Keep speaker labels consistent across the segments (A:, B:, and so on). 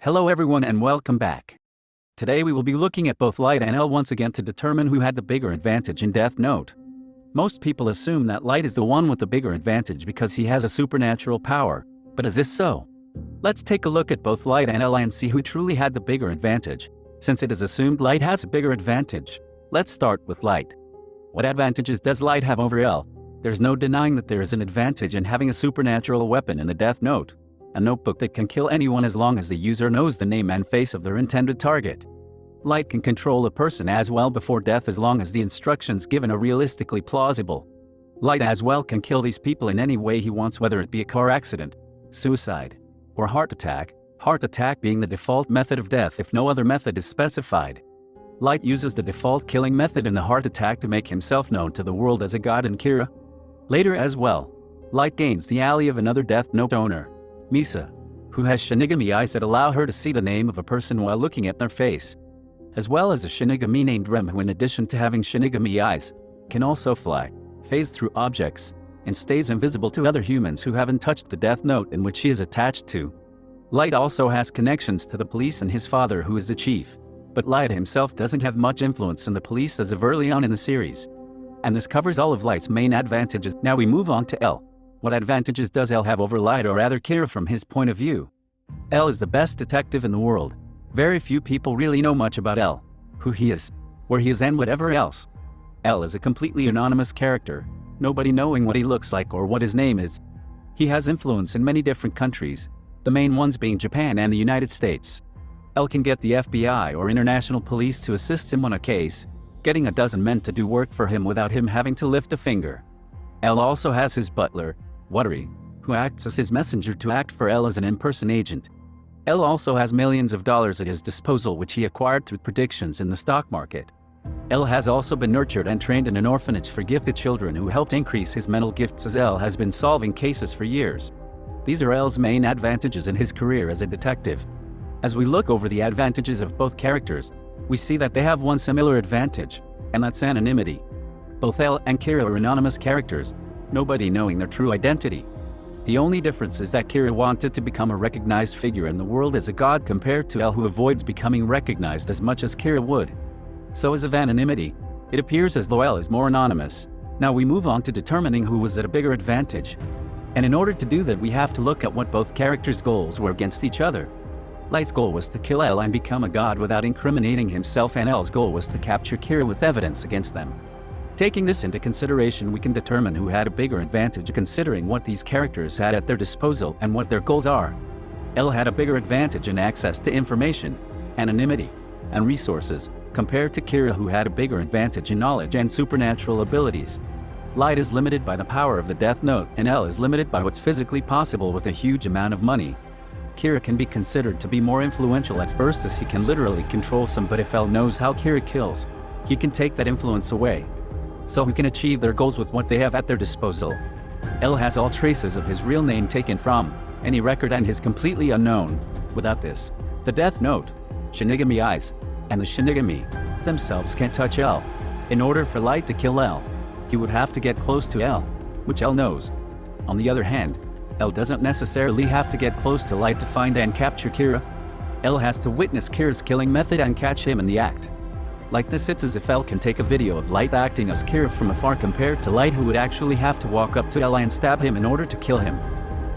A: Hello everyone and welcome back. Today we will be looking at both Light and L once again to determine who had the bigger advantage in Death Note. Most people assume that Light is the one with the bigger advantage because he has a supernatural power, but is this so? Let's take a look at both Light and L and see who truly had the bigger advantage. Since it is assumed Light has a bigger advantage, let's start with Light. What advantages does Light have over L? There's no denying that there is an advantage in having a supernatural weapon in the Death Note. A notebook that can kill anyone as long as the user knows the name and face of their intended target. Light can control a person as well before death as long as the instructions given are realistically plausible. Light as well can kill these people in any way he wants, whether it be a car accident, suicide, or heart attack being the default method of death if no other method is specified. Light uses the default killing method in the heart attack to make himself known to the world as a god in Kira. Later as well, Light gains the ally of another Death Note owner, Misa, who has Shinigami eyes that allow her to see the name of a person while looking at their face, as well as a Shinigami named Rem who, in addition to having Shinigami eyes, can also fly, phase through objects, and stays invisible to other humans who haven't touched the Death Note in which she is attached to. Light also has connections to the police and his father, who is the chief, but Light himself doesn't have much influence in the police as of early on in the series. And this covers all of Light's main advantages. Now we move on to L. What advantages does L have over Light, or rather Kira from his point of view? L is the best detective in the world. Very few people really know much about L, who he is, where he is, and whatever else. L is a completely anonymous character, nobody knowing what he looks like or what his name is. He has influence in many different countries, the main ones being Japan and the United States. L can get the FBI or international police to assist him on a case, getting a dozen men to do work for him without him having to lift a finger. L also has his butler, Watery, who acts as his messenger to act for L as an in-person agent. L also has millions of dollars at his disposal which he acquired through predictions in the stock market. L has also been nurtured and trained in an orphanage for gifted children who helped increase his mental gifts, as L has been solving cases for years. These are L's main advantages in his career as a detective. As we look over the advantages of both characters, we see that they have one similar advantage, and that's anonymity. Both L and Kira are anonymous characters, nobody knowing their true identity. The only difference is that Kira wanted to become a recognized figure in the world as a god, compared to L, who avoids becoming recognized as much as Kira would. So as of anonymity, it appears as though L is more anonymous. Now we move on to determining who was at a bigger advantage. And in order to do that, we have to look at what both characters' goals were against each other. Light's goal was to kill L and become a god without incriminating himself, and L's goal was to capture Kira with evidence against them. Taking this into consideration, we can determine who had a bigger advantage, considering what these characters had at their disposal and what their goals are. L had a bigger advantage in access to information, anonymity, and resources, compared to Kira, who had a bigger advantage in knowledge and supernatural abilities. Light is limited by the power of the Death Note, and L is limited by what's physically possible with a huge amount of money. Kira can be considered to be more influential at first, as he can literally control some, but if L knows how Kira kills, he can take that influence away, so who can achieve their goals with what they have at their disposal. L has all traces of his real name taken from any record and is completely unknown. Without this, the Death Note, Shinigami eyes, and the Shinigami themselves can't touch L. In order for Light to kill L, he would have to get close to L, which L knows. On the other hand, L doesn't necessarily have to get close to Light to find and capture Kira. L has to witness Kira's killing method and catch him in the act. Like this, it's as if L can take a video of Light acting as Kira from afar, compared to Light, who would actually have to walk up to L and stab him in order to kill him.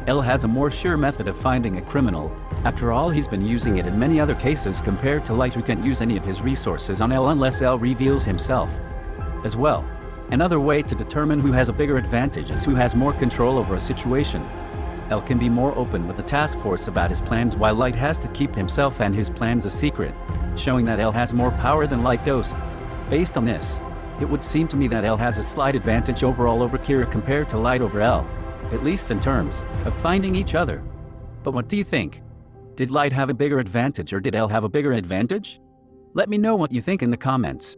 A: L has a more sure method of finding a criminal. After all, he's been using it in many other cases, compared to Light, who can't use any of his resources on L unless L reveals himself. As well, another way to determine who has a bigger advantage is who has more control over a situation. L can be more open with the task force about his plans, while Light has to keep himself and his plans a secret, showing that L has more power than Light does. Based on this, it would seem to me that L has a slight advantage overall over Kira compared to Light over L, at least in terms of finding each other. But what do you think? Did Light have a bigger advantage, or did L have a bigger advantage? Let me know what you think in the comments.